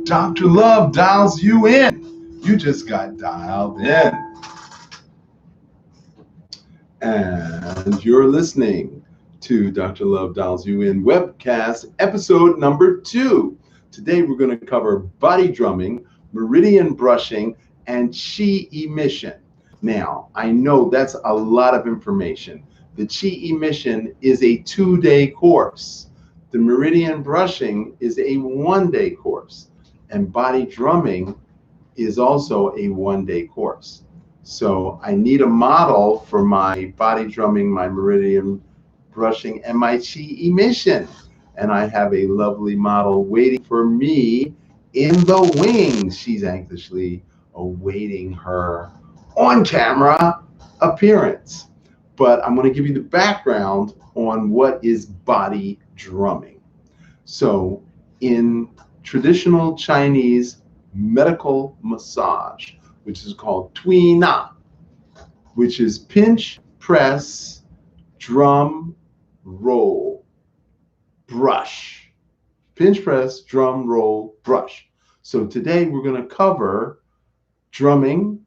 Dr. Love dials you in. You just got dialed in. And you're listening to Dr. Love Dials You In Webcast, episode number 2. Today we're going to cover body drumming, meridian brushing, and chi emission. Now, I know that's a lot of information. The chi emission is a 2-day course. The meridian brushing is a 1-day course. And body drumming is also a 1-day course. So I need a model for my body drumming, my meridian brushing, and my chi emission. And I have a lovely model waiting for me in the wings. She's anxiously awaiting her on-camera appearance. But I'm going to give you the background on what is body drumming. So in traditional Chinese medical massage, which is called Tui Na, which is pinch, press, drum, roll, brush. Pinch, press, drum, roll, brush. So today we're going to cover drumming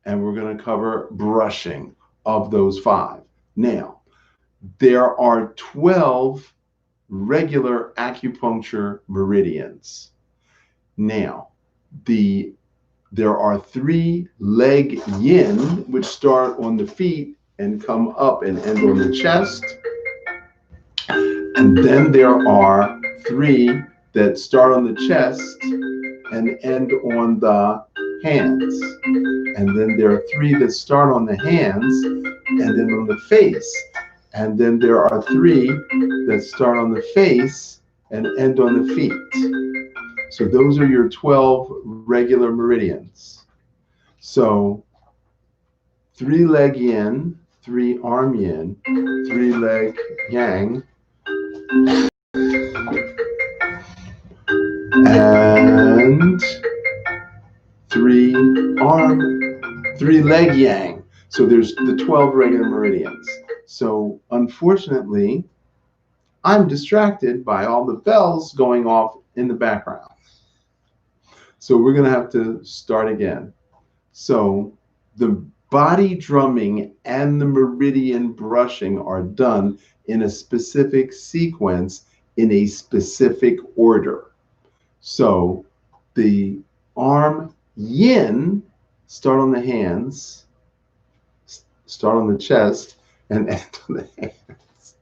and we're going to cover brushing of those 5. Now, there are 12 regular acupuncture meridians. Now, there are 3 leg yin, which start on the feet and come up and end on the chest. And then there are 3 that start on the chest and end on the hands. And then there are 3 that start on the hands and then on the face. And then there are 3 that start on the face and end on the feet. So those are your 12 regular meridians. So 3 leg yin, 3 arm yin, 3 leg yang, and 3 leg yang. So there's the 12 regular meridians. So unfortunately, I'm distracted by all the bells going off in the background. So we're going to have to start again. So the body drumming and the meridian brushing are done in a specific sequence in a specific order. So the arm yin start on the hands, start on the chest, and end on the hands.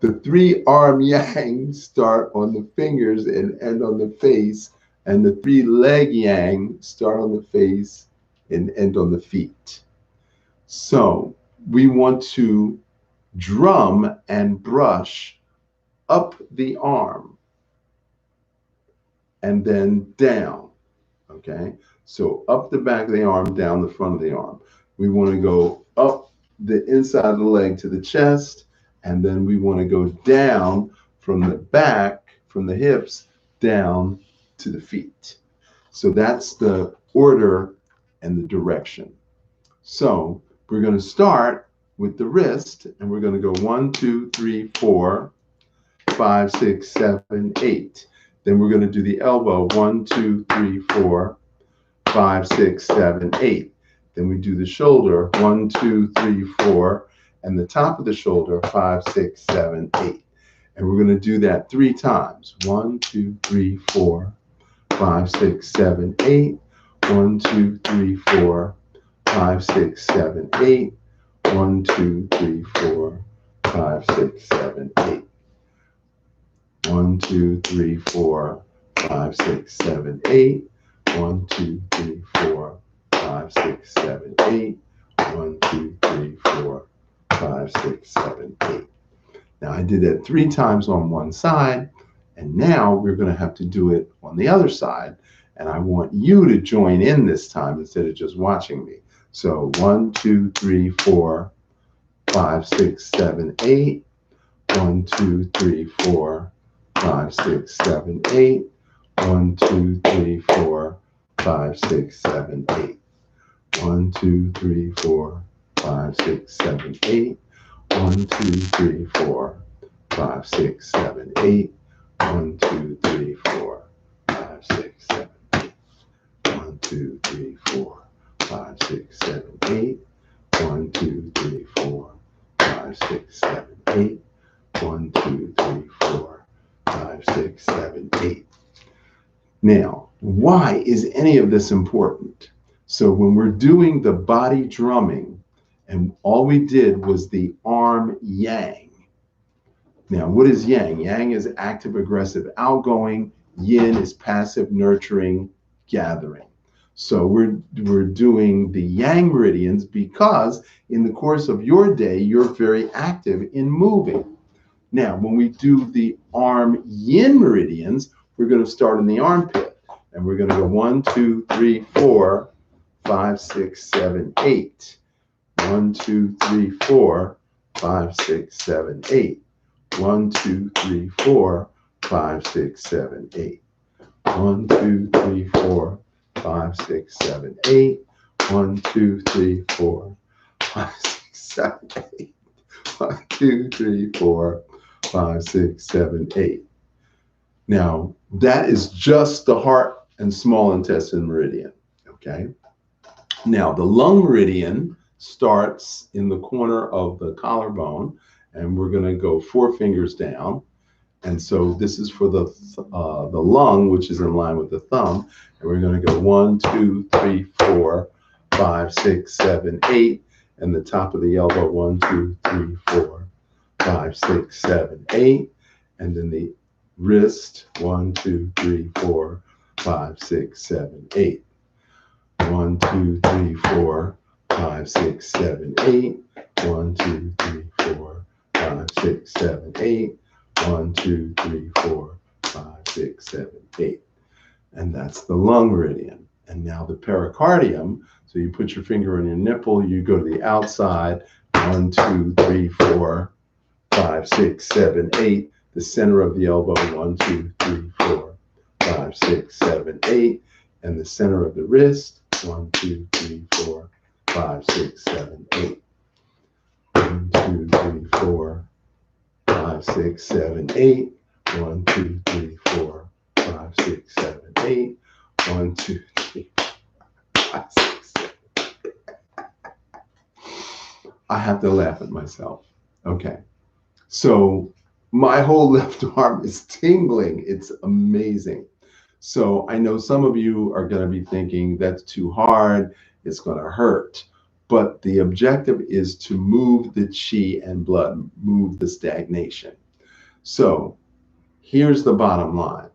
The 3 arm yang start on the fingers and end on the face. And the 3 leg yang start on the face and end on the feet. So we want to drum and brush up the arm and then down. Okay, so up the back of the arm, down the front of the arm. We want to go up the inside of the leg to the chest, and then we want to go down from the back, from the hips, down to the feet. So that's the order and the direction. So we're going to start with the wrist, and we're going to go 1, 2, 3, 4, 5, 6, 7, 8. Then we're going to do the elbow 1, 2, 3, 4, 5, 6, 7, 8. Then we do the shoulder 1, 2, 3, 4, and the top of the shoulder 5, 6, 7, 8. And we're going to do that 3 times. 1, 2, 3, 4, 5, 6, 7, 8. 1, 2, 3, 4, 5, 6, 7, 8. 1, 2, 3, 4, 5, 6, 7, 8. 1, 2, 3, 4, 5, 6, 7, 8. 1, 2, 3, 4, 5, 6, 7, 8. 1, 2, 3, 4, 5, 6, 7, 8. Now I did that 3 times on one side, and now we're going to have to do it on the other side. And I want you to join in this time instead of just watching me. So 1, 2, 3, 4, 5, 6, 7, 8. 1, 2, 3, 4, 5, 6, 7, 8. 1, 2, 3, 4, 5, 6, 7, 8. 1, 2, 3, 4, 5, 6, 7, 8. 1, 2, 3, 4, 5, 6, 7, 8. 1, 2, 3, 4, 2, 3, 4, 5, 6, 7, 8. 1, 2, 3, 4, 5, 6, 7, 8. 1, 2, 3, 4, 5, 6, 7, 8. Now, why is any of this important? So when we're doing the body drumming, and all we did was the arm yang. Now, what is yang? Yang is active, aggressive, outgoing. Yin is passive, nurturing, gathering. So we're doing the yang meridians because in the course of your day, you're very active in moving. Now, when we do the arm yin meridians, we're going to start in the armpit. And we're going to go 1, 2, 3, 4, 5, 6, 7, 8. 1, 2, 3, 4, 5, 6, 7, 8. 1, 2, 3, 4, 5, 6, 7, 8. 1, 2, 3, 4, 5, 6, 7, 8. 1, 2, 3, 4, 5, 6, 7, 8. 1, 2, 3, 4, 5, 6, 7, 8. Now, that is just the heart and small intestine meridian, okay? Now, the lung meridian starts in the corner of the collarbone, and we're going to go 4 fingers down. And so this is for the lung, which is in line with the thumb. And we're going to go 1, 2, 3, 4, 5, 6, 7, 8. And the top of the elbow, 1, 2, 3, 4, 5, 6, 7, 8. And then the wrist, 1, 2, 3, 4, 5, 6, 7, 8. 1, 2, 3, 4, 5, 6, 7, 8. 1, 2, 3, 4, 5, 6, 7, 8. 1, 2, 3, 4, 5, 6, 7, 8. And that's the lung meridian. And now the pericardium. So you put your finger on your nipple, you go to the outside. 1, 2, 3, 4, 5, 6, 7, 8. The center of the elbow. 1, 2, 3, 4, 5, 6, 7, 8. And the center of the wrist. 1, 2, 3, 4, 5, 6, 7, 8. 1, 2, 3, 4, 5, 6, 7, 8. 1, 2, 3, 4, 5, 6, 7, 8. 1, 2, 3, 5, 6, 7. I have to laugh at myself. Okay. So my whole left arm is tingling. It's amazing. So I know some of you are going to be thinking that's too hard. It's going to hurt. But the objective is to move the chi and blood, move the stagnation. So here's the bottom line.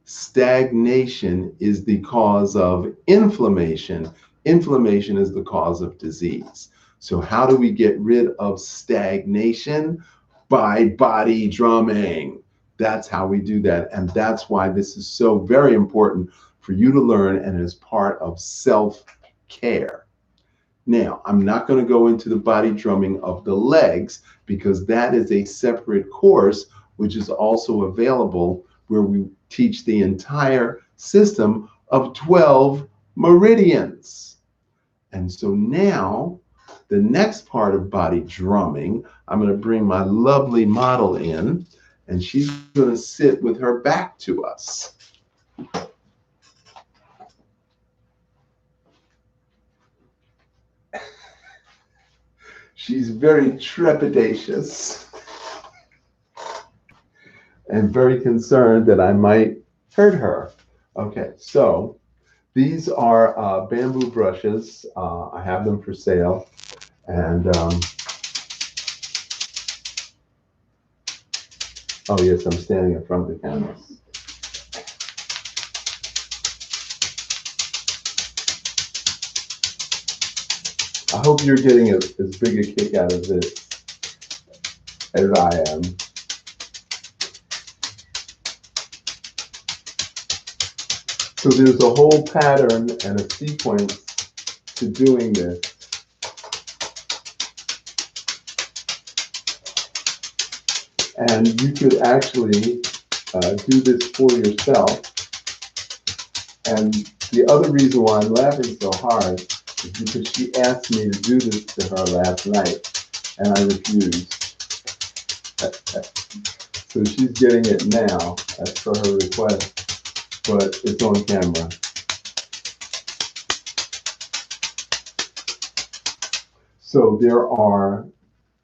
Stagnation is the cause of inflammation. Inflammation is the cause of disease. So how do we get rid of stagnation? By body drumming. That's how we do that. And that's why this is so very important for you to learn and is part of self-care. Now, I'm not going to go into the body drumming of the legs because that is a separate course, which is also available where we teach the entire system of 12 meridians. And so now, the next part of body drumming, I'm going to bring my lovely model in, and she's going to sit with her back to us. She's very trepidatious and very concerned that I might hurt her. Okay, so these are bamboo brushes. I have them for sale. And, oh yes, I'm standing in front of the camera. I hope you're getting as big a kick out of this as I am. So there's a whole pattern and a sequence to doing this. And you could actually do this for yourself. And the other reason why I'm laughing so hard is because she asked me to do this to her last night, and I refused. So she's getting it now, as per her request, but it's on camera. So there are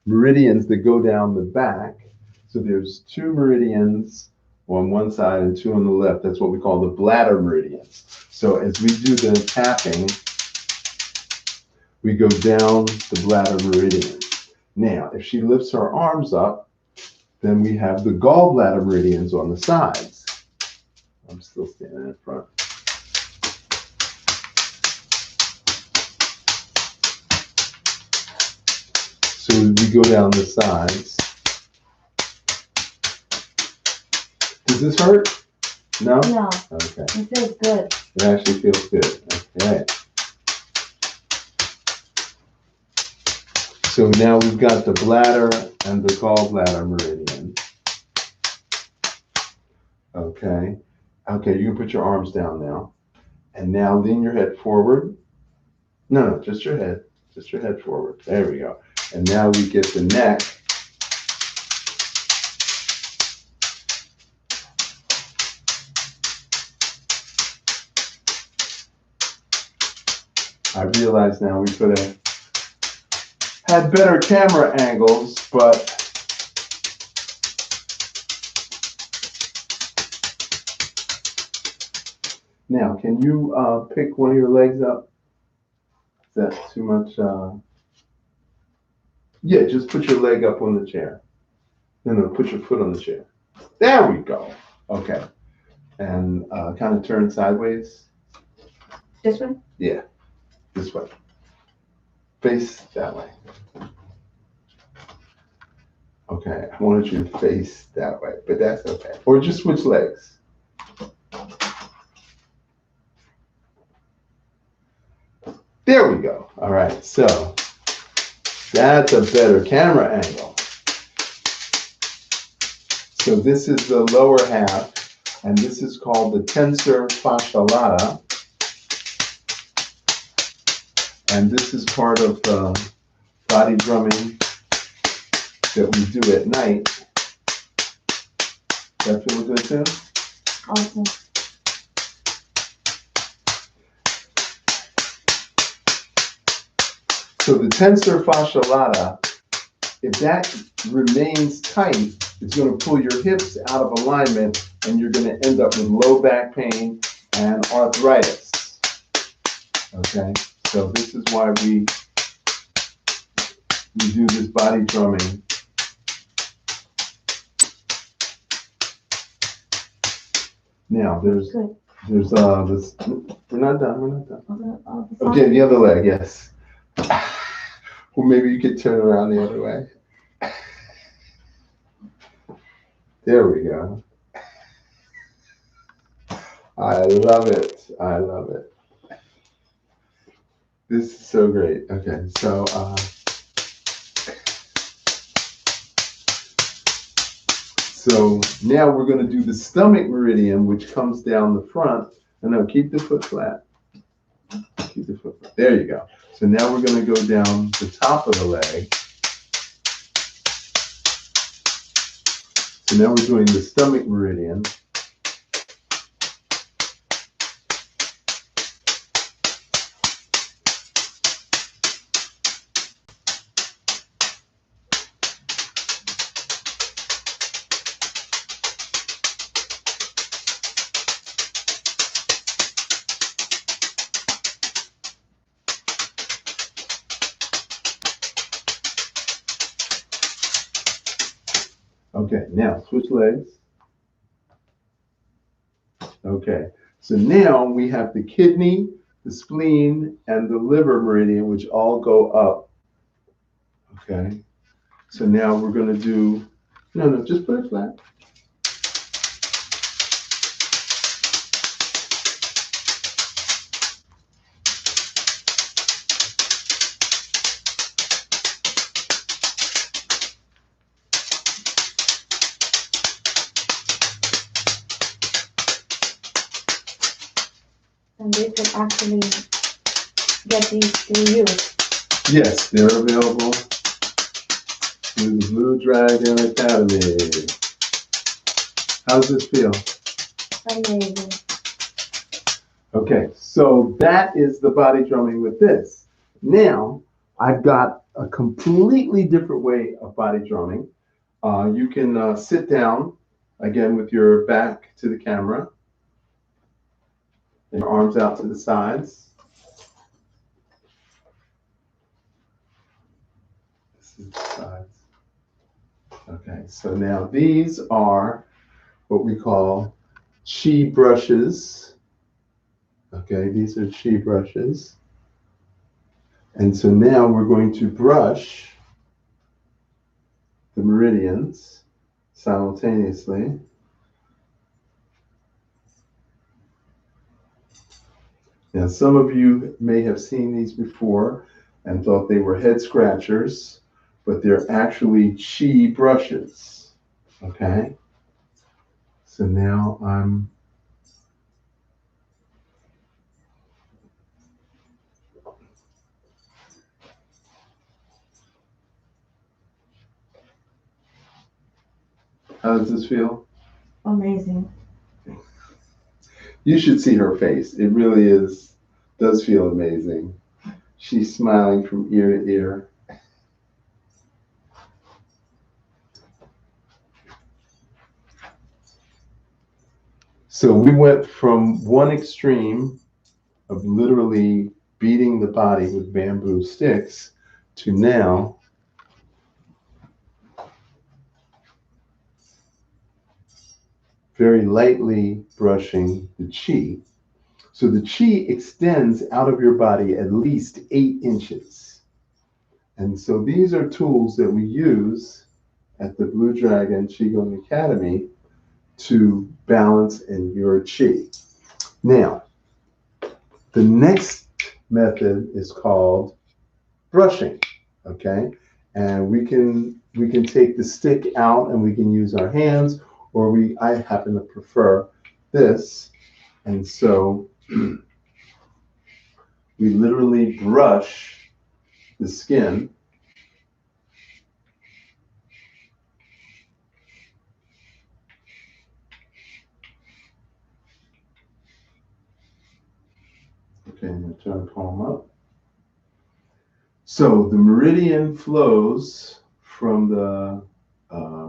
meridians that go down the back. So there's 2 meridians on one side and 2 on the left. That's what we call the bladder meridians. So as we do the tapping, we go down the bladder meridian. Now, if she lifts her arms up, then we have the gallbladder meridians on the sides. I'm still standing in front. So we go down the sides. Does this hurt? No? No. Okay. It feels good. It actually feels good. Okay. So now we've got the bladder and the gallbladder meridian. Okay. Okay, you can put your arms down now. And now lean your head forward. No, just your head. Just your head forward. There we go. And now we get the neck. I realize now we could have had better camera angles, but now can you pick one of your legs up? Is that too much? Yeah, just put your leg up on the chair. No, put your foot on the chair. There we go. Okay. And kind of turn sideways. This one? Yeah, this way. Face that way. Okay, I wanted you to face that way, but that's okay. Or just switch legs. There we go. All right, so that's a better camera angle. So this is the lower half, and this is called the tensor fascia lata. And this is part of the body drumming that we do at night. That feel good too? Awesome. So the tensor fascia lata, if that remains tight, it's going to pull your hips out of alignment and you're going to end up with low back pain and arthritis. Okay, so this is why we do this body drumming. Now there's this. We're not done. Okay, the other leg, yes. Well, maybe you could turn around the other way. There we go. I love it. I love it. This is so great. Okay, so so now we're going to do the stomach meridian, which comes down the front. And now keep the foot flat. Keep the foot flat. There you go. So now we're going to go down the top of the leg. So now we're doing the stomach meridian. Okay, now switch legs. Okay, so now we have the kidney, the spleen, and the liver meridian, which all go up. Okay, so now we're going to do, no, just put it flat. And they can actually get these through you. Yes, they're available through the Blue Dragon Academy. How does this feel? Amazing. Okay, so that is the body drumming with this. Now, I've got a completely different way of body drumming. You can sit down again with your back to the camera and your arms out to the sides. This is the sides. Okay, so now these are what we call chi brushes. Okay, these are chi brushes. And so now we're going to brush the meridians simultaneously. Now, some of you may have seen these before and thought they were head scratchers, but they're actually chi brushes. Okay? So now I'm how does this feel? Amazing. You should see her face. It really does feel amazing. She's smiling from ear to ear. So we went from one extreme of literally beating the body with bamboo sticks to now very lightly brushing the chi. So the chi extends out of your body at least 8 inches. And so these are tools that we use at the Blue Dragon Qigong Academy to balance in your chi. Now, the next method is called brushing, okay? And we can take the stick out and we can use our hands, or I happen to prefer this. And so we literally brush the skin. Okay, I'm going to turn the palm up. So the meridian flows from the uh,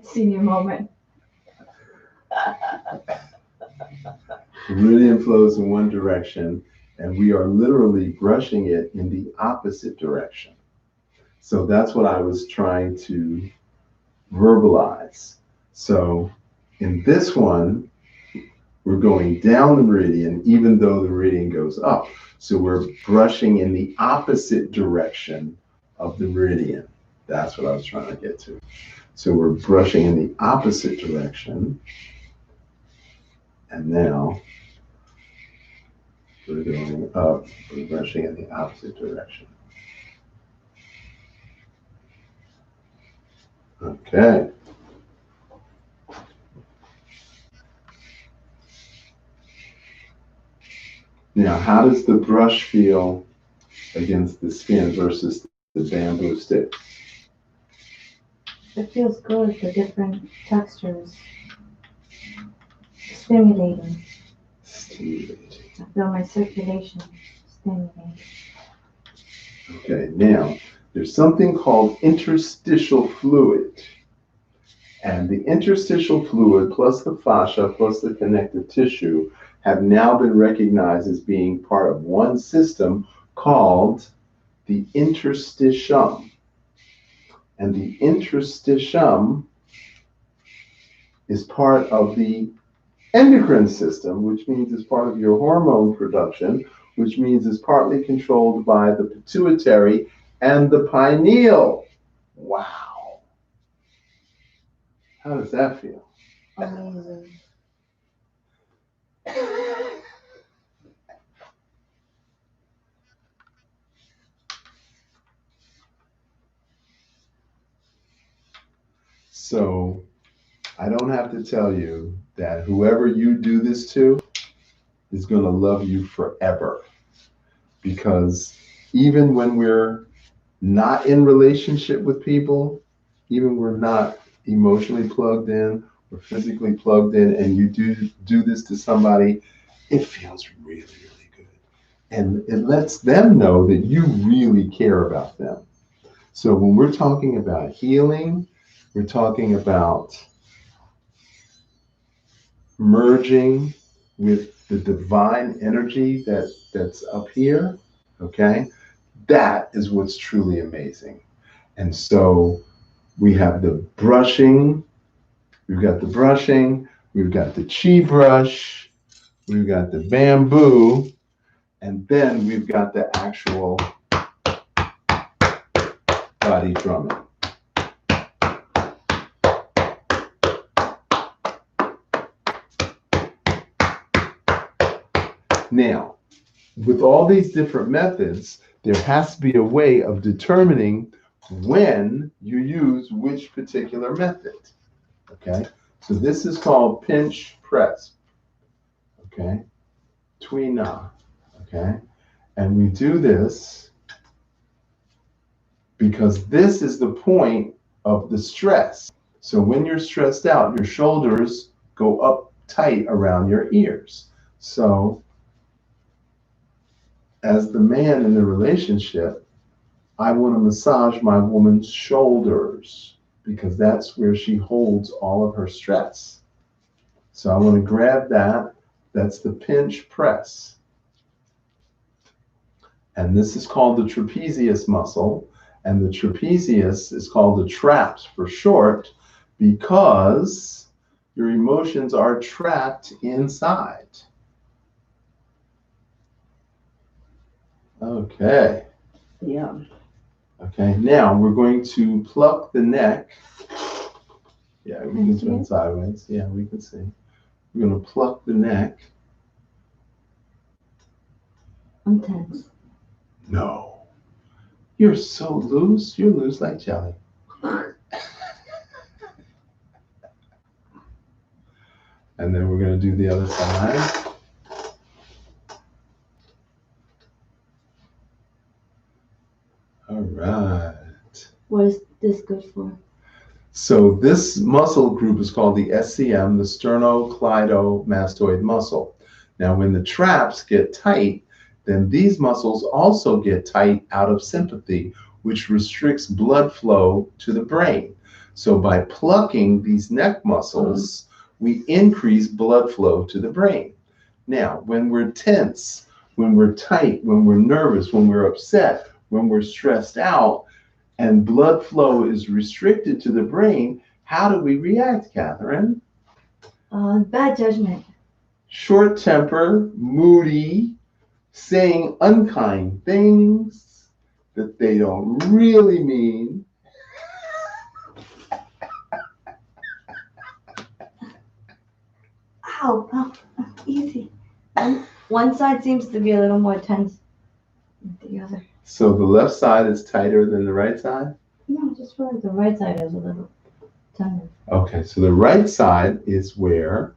Senior moment. the meridian flows in one direction, and we are literally brushing it in the opposite direction. So that's what I was trying to verbalize. So in this one, we're going down the meridian, even though the meridian goes up. So we're brushing in the opposite direction of the meridian. That's what I was trying to get to. So we're brushing in the opposite direction. And now we're going up, we're brushing in the opposite direction. Okay. Now, how does the brush feel against the skin versus the bamboo stick? It feels good, the different textures. Stimulating. Stimulating. I feel my circulation stimulating. Okay, now there's something called interstitial fluid. And the interstitial fluid plus the fascia plus the connective tissue have now been recognized as being part of one system called the interstitium. And the interstitium is part of the endocrine system, which means it's part of your hormone production, which means it's partly controlled by the pituitary and the pineal. Wow. How does that feel? Amazing. So I don't have to tell you that whoever you do this to is going to love you forever. Because even when we're not in relationship with people, even we're not emotionally plugged in, we're physically plugged in, and you do this to somebody, it feels really, really good. And it lets them know that you really care about them. So when we're talking about healing, we're talking about merging with the divine energy that's up here, okay? That is what's truly amazing. And so we have the brushing, we've got the brushing, we've got the chi brush, we've got the bamboo, and then we've got the actual body drumming. Now, with all these different methods, there has to be a way of determining when you use which particular method. Okay, so this is called pinch press. Okay, tuina. Okay, and we do this because this is the point of the stress. So when you're stressed out, your shoulders go up tight around your ears. So as the man in the relationship, I want to massage my woman's shoulders because that's where she holds all of her stress. So I want to grab that. That's the pinch press. And this is called the trapezius muscle. And the trapezius is called the traps for short because your emotions are trapped inside. Okay. Yeah. Okay, now we're going to pluck the neck. Yeah, we can turn sideways. Yeah, we can see. We're going to pluck the neck. I'm tense. No. You're so loose. You're loose like jelly. And then we're going to do the other side. All right. What is this good for? So this muscle group is called the SCM, the sternocleidomastoid muscle. Now, when the traps get tight, then these muscles also get tight out of sympathy, which restricts blood flow to the brain. So by plucking these neck muscles, we increase blood flow to the brain. Now, when we're tense, when we're tight, when we're nervous, when we're upset, when we're stressed out, and blood flow is restricted to the brain, how do we react, Catherine? Bad judgment. Short temper, moody, saying unkind things that they don't really mean. Ow, ow, easy. One side seems to be a little more tense than the other. So the left side is tighter than the right side? No, I just feel like the right side is a little tender. Okay, so the right side is where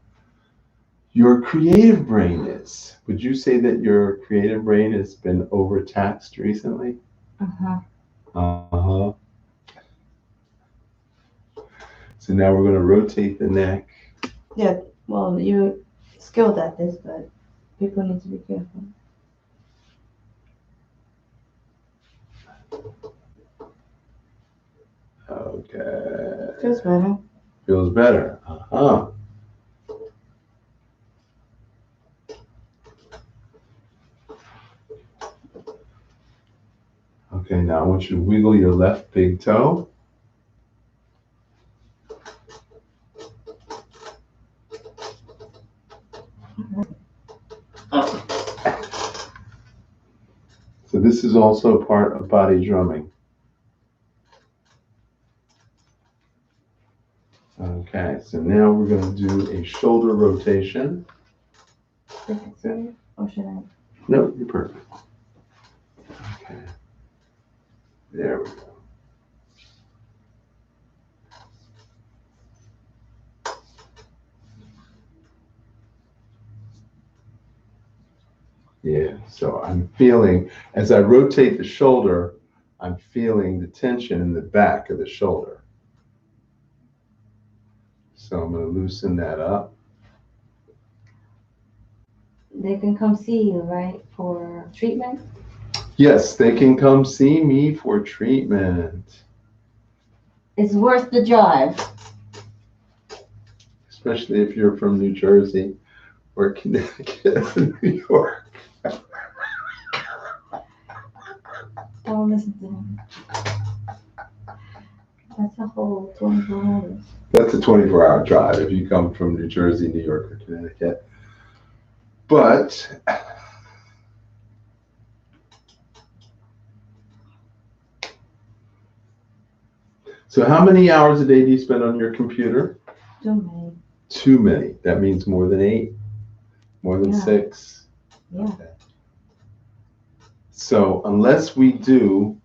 your creative brain is. Would you say that your creative brain has been overtaxed recently? Uh-huh. Uh-huh. So now we're going to rotate the neck. Yeah, well, you're skilled at this, but people need to be careful. Okay. Feels better. Feels better. Uh-huh. Okay, now I want you to wiggle your left big toe. So this is also part of body drumming. Okay, so now we're going to do a shoulder rotation. Perfect, sir. Or should I? No, you're perfect. Okay. There we go. Yeah, so I'm feeling, as I rotate the shoulder, I'm feeling the tension in the back of the shoulder. So I'm going to loosen that up. They can come see you, right, for treatment? Yes, they can come see me for treatment. It's worth the drive. Especially if you're from New Jersey or Connecticut or New York. Don't listen to him. That's a whole 24 hours. That's a 24-hour drive if you come from New Jersey, New York, or Connecticut. But so how many hours a day do you spend on your computer? Too many. Too many. That means more than 8? More than 6? Yeah. Okay. So unless we do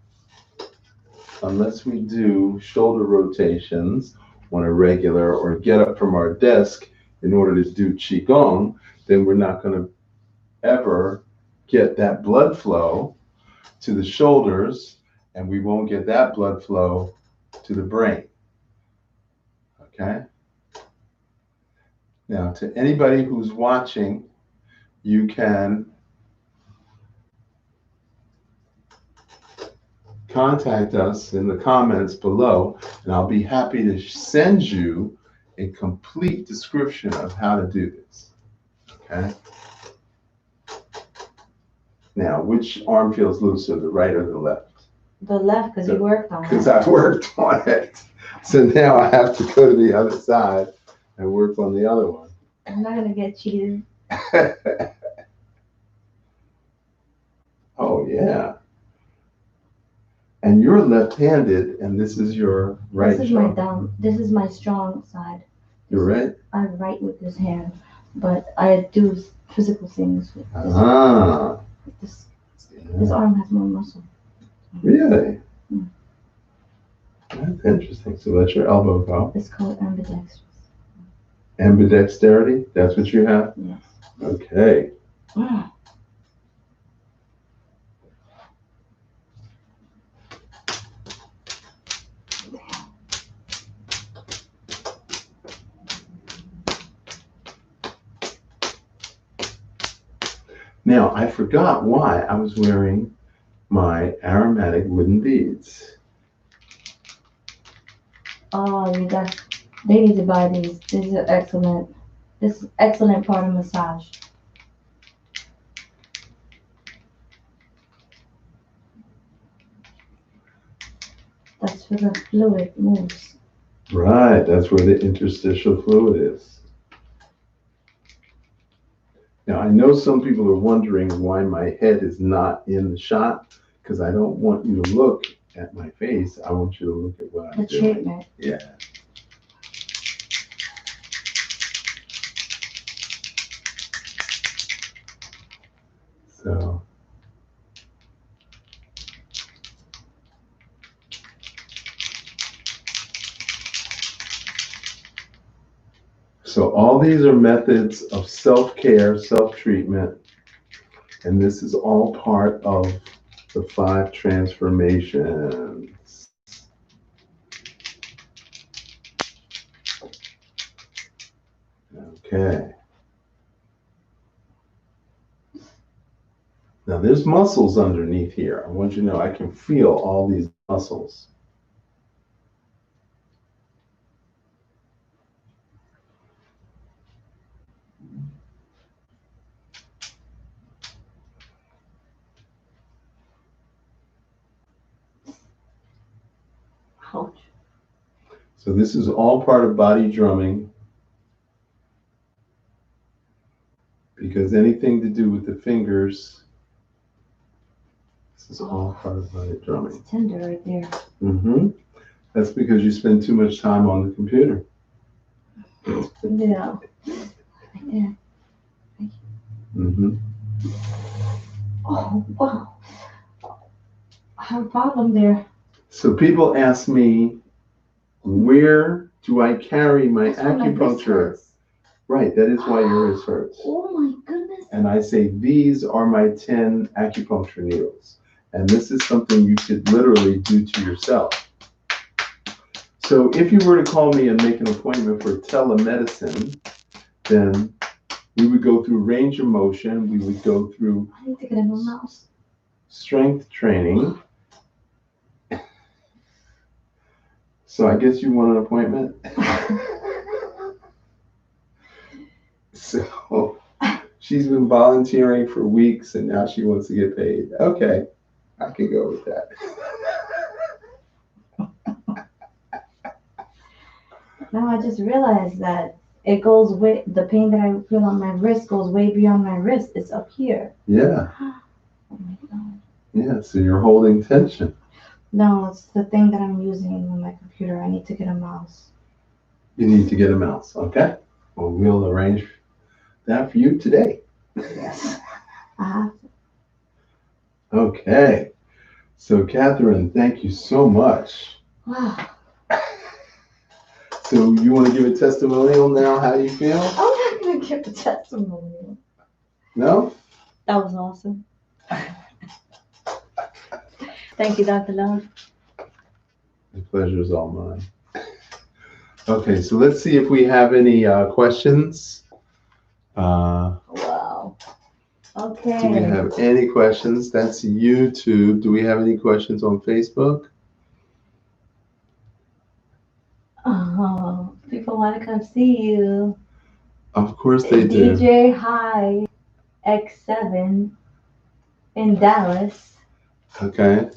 shoulder rotations on a regular or get up from our desk in order to do Qigong, then we're not going to ever get that blood flow to the shoulders, and we won't get that blood flow to the brain. Okay? Now, to anybody who's watching, you can contact us in the comments below, and I'll be happy to send you a complete description of how to do this. Okay? Now, which arm feels looser, the right or the left? The left, because you worked on it. Because I worked on it. So now I have to go to the other side and work on the other one. I'm not going to get cheated. Oh, yeah. And you're left-handed, and this is your right This is shoulder. my dumb. This is my strong side. You're right? I write with this hand, but I do physical things with this. Ah. This arm has more muscle. Really? Mm. That's interesting. So let your elbow go. It's called ambidextrous. Ambidexterity? That's what you have? Yes. Okay. Mm. Now, I forgot why I was wearing my aromatic wooden beads. Oh, they need to buy these. These are excellent. This is excellent part of massage. That's where the fluid moves. Right, that's where the interstitial fluid is. Now, I know some people are wondering why my head is not in the shot, because I don't want you to look at my face. I want you to look at what I'm The doing. treatment. Yeah. So all these are methods of self-care, self-treatment, and this is all part of the 5 transformations. Okay. Now there's muscles underneath here. I want you to know I can feel all these muscles. Ouch. So this is all part of body drumming, because anything to do with the fingers, this is all part of body drumming. It's tender right there. Mm-hmm. That's because you spend too much time on the computer. Yeah. Like that. Mm-hmm. Oh, wow. I have a problem there. So people ask me, where do I carry my That's why my wrist acupuncture? hurts. Right, that is why your wrist hurts. Oh my goodness. And I say, these are my 10 acupuncture needles. And this is something you could literally do to yourself. So if you were to call me and make an appointment for telemedicine, then we would go through range of motion. We would go through I need to get a new mouse. strength training. So I guess you want an appointment? So she's been volunteering for weeks and now she wants to get paid. Okay, I can go with that. No, I just realized that it goes way, the pain that I feel on my wrist goes way beyond my wrist. It's up here. Yeah, Oh my God. yeah, so you're holding tension. No, it's the thing that I'm using on my computer. I need to get a mouse. You need to get a mouse, okay? Well, we'll arrange that for you today. Yes. Uh-huh. Okay, so Catherine, thank you so much. Wow. So you want to give a testimonial now, how you feel? I'm not going to give a testimonial. No? That was awesome. Thank you, Dr. Love. The pleasure is all mine. Okay, so let's see if we have any questions. Wow. Okay. Do we have any questions? That's YouTube. Do we have any questions on Facebook? Oh, people want to come see you. Of course they do. DJ High X7 in Dallas. Okay.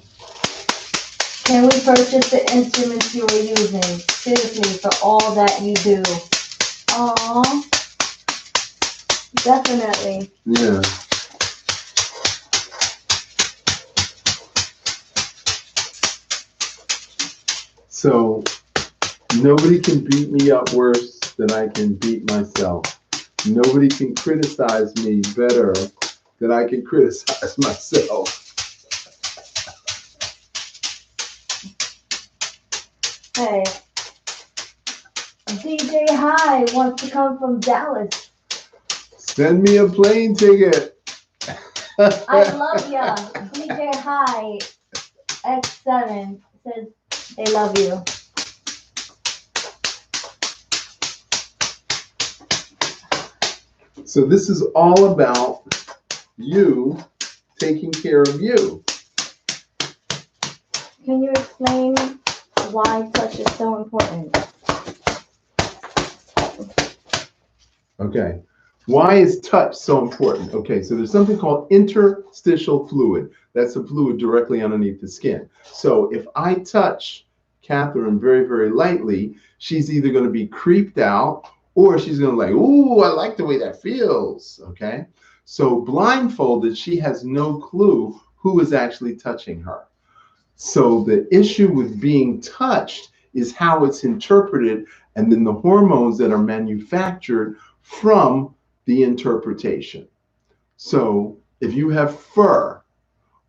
Can we purchase the instruments you were using? Seriously, for all that you do. Aww. Definitely. Yeah. So nobody can beat me up worse than I can beat myself. Nobody can criticize me better than I can criticize myself. Hey, DJ High wants to come from Dallas. Send me a plane ticket. I love ya. DJ High X7 says they love you. So this is all about you taking care of you. Can you explain why touch is so important? Okay. Why is touch so important? Okay, so there's something called interstitial fluid. That's the fluid directly underneath the skin. So if I touch Catherine very, very lightly, she's either going to be creeped out or she's going to like, ooh, I like the way that feels. Okay. So blindfolded, she has no clue who is actually touching her. So the issue with being touched is how it's interpreted and then the hormones that are manufactured from the interpretation. So if you have fur,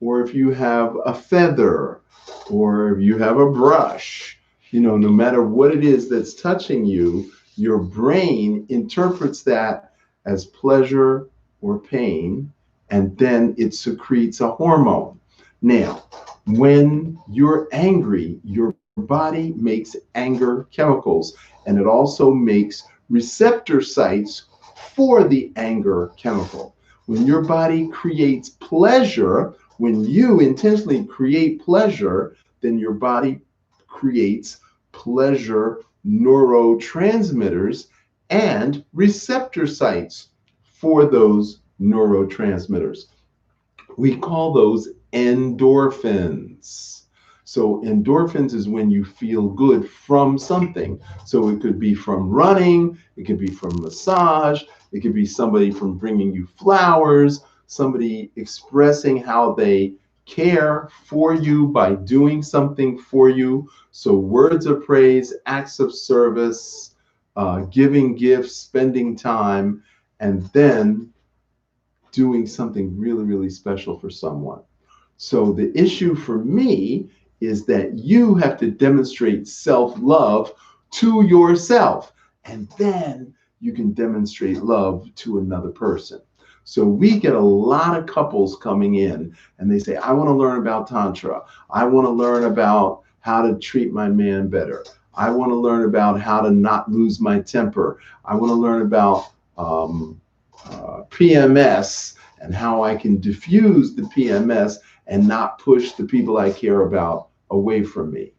or if you have a feather, or if you have a brush, no matter what it is that's touching you, your brain interprets that as pleasure or pain, and then it secretes a hormone. Now, when you're angry, your body makes anger chemicals, and it also makes receptor sites for the anger chemical. When your body creates pleasure, when you intentionally create pleasure, then your body creates pleasure neurotransmitters and receptor sites for those neurotransmitters. We call those endorphins. So endorphins is when you feel good from something. So it could be from running, it could be from massage, it could be somebody from bringing you flowers, somebody expressing how they care for you by doing something for you. So words of praise, acts of service, giving gifts, spending time, and then doing something really, really special for someone. So the issue for me is that you have to demonstrate self-love to yourself, and then you can demonstrate love to another person. So we get a lot of couples coming in and they say, I want to learn about Tantra. I want to learn about how to treat my man better. I want to learn about how to not lose my temper. I want to learn about PMS and how I can diffuse the PMS and not push the people I care about away from me.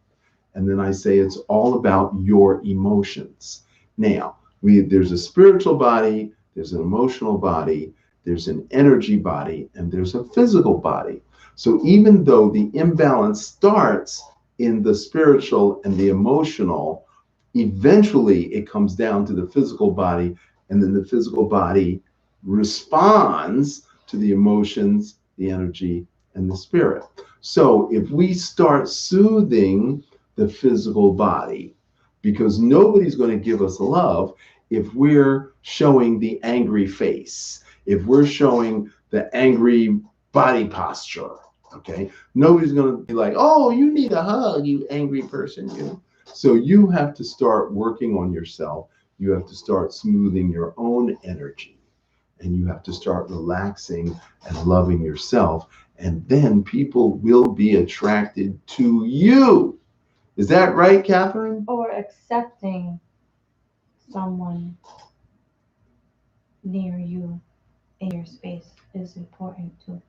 And then I say it's all about your emotions. Now, there's a spiritual body, there's an emotional body, there's an energy body, and there's a physical body. So even though the imbalance starts in the spiritual and the emotional, eventually it comes down to the physical body, and then the physical body responds to the emotions, the energy, and the spirit. So if we start soothing the physical body, because nobody's going to give us love if we're showing the angry face, if we're showing the angry body posture. Okay, nobody's going to be like, oh, you need a hug, you angry person, you. So you have to start working on yourself. You have to start smoothing your own energy, and you have to start relaxing and loving yourself, and then people will be attracted to you. Is that right, Catherine? Or accepting someone near you in your space is important too.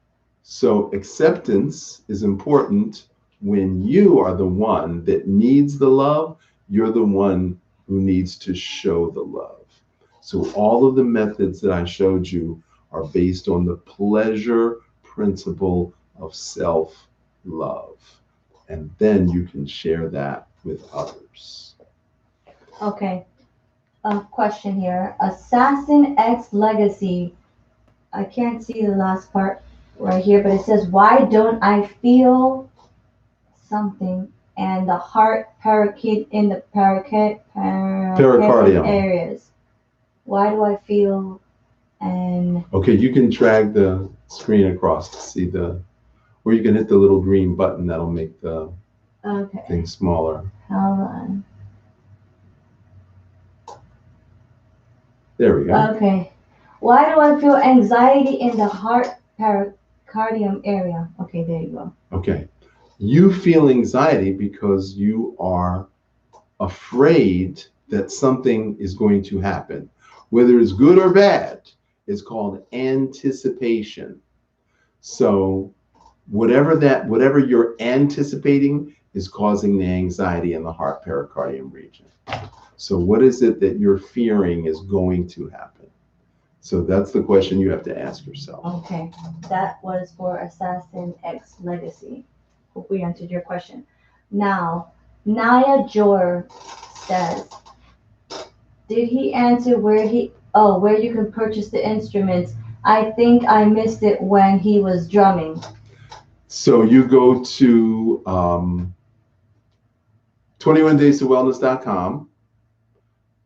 So acceptance is important when you are the one that needs the love. You're the one who needs to show the love. So all of the methods that I showed you are based on the pleasure principle of self-love. And then you can share that with others. Okay, a question here. Assassin X Legacy. I can't see the last part right here, but it says, why don't I feel something and the heart parakeet in the pericardium Pericardium. areas? Why do I feel and Okay, you can drag the screen across to see or you can hit the little green button that'll make the okay, thing smaller. hold on. There we go. Okay. Why do I feel anxiety in the heart pericardium area? Okay, there you go. Okay. You feel anxiety because you are afraid that something is going to happen. Whether it's good or bad, it's called anticipation. So whatever you're anticipating is causing the anxiety in the heart pericardium region. So what is it that you're fearing is going to happen? So that's the question you have to ask yourself. Okay, that was for Assassin X Legacy. Hope we answered your question. Now, Naya Jor says, did he answer where you can purchase the instruments? I think I missed it when he was drumming. So you go to 21daystowellness.com,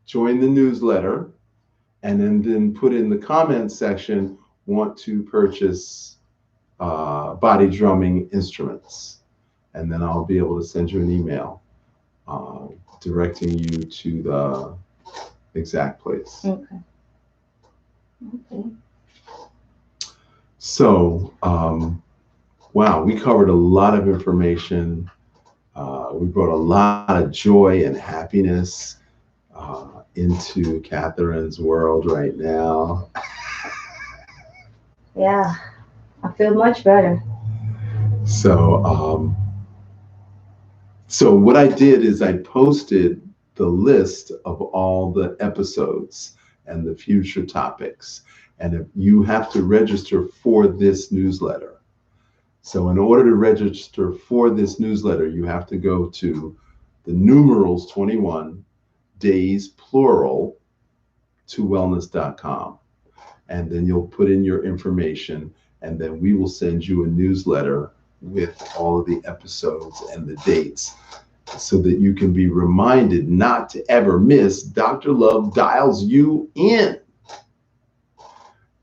join the newsletter, and then put in the comments section, want to purchase body drumming instruments. And then I'll be able to send you an email directing you to the exact place. Okay. Okay. So, wow, we covered a lot of information. We brought a lot of joy and happiness into Catherine's world right now. Yeah, I feel much better. So, so what I did is I posted the list of all the episodes and the future topics. And if you have to register for this newsletter. So in order to register for this newsletter, you have to go to the numerals 21 days plural to wellness.com. And then you'll put in your information, and then we will send you a newsletter with all of the episodes and the dates so that you can be reminded not to ever miss Dr. Love Dials You In.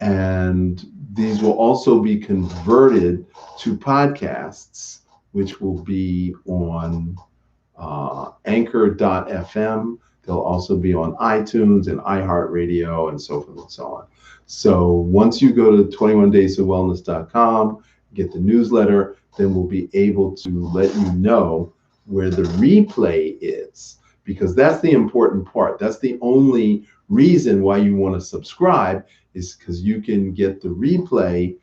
And these will also be converted to podcasts, which will be on anchor.fm. They'll also be on iTunes and iHeartRadio and so forth and so on. So once you go to 21daysofwellness.com, get the newsletter, then we'll be able to let you know where the replay is. because that's the important part. That's the only reason why you want to subscribe, is because you can get the replay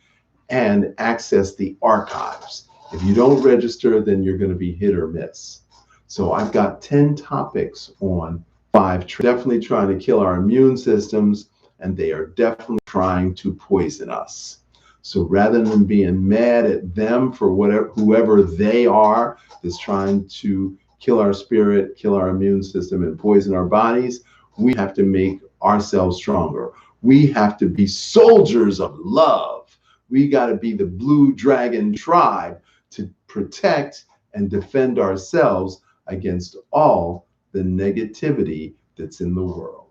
and access the archives. If you don't register, then you're going to be hit or miss. So I've got 10 topics on 5 definitely trying to kill our immune systems, and they are definitely trying to poison us. So rather than being mad at them for whatever, whoever they are, is trying to kill our spirit, kill our immune system, and poison our bodies, we have to make ourselves stronger. We have to be soldiers of love. We got to be the Blue Dragon tribe to protect and defend ourselves against all the negativity that's in the world.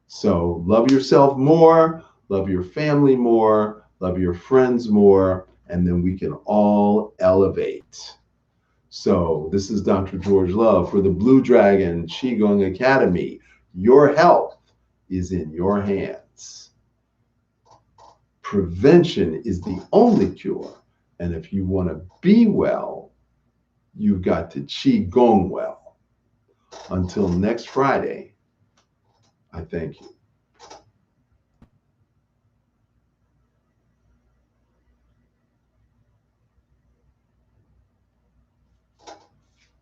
So love yourself more, love your family more, love your friends more, and then we can all elevate. So this is Dr. George Love for the Blue Dragon Qigong Academy. Your health is in your hands. Prevention is the only cure. And if you want to be well, you've got to Qigong well. Until next Friday, I thank you.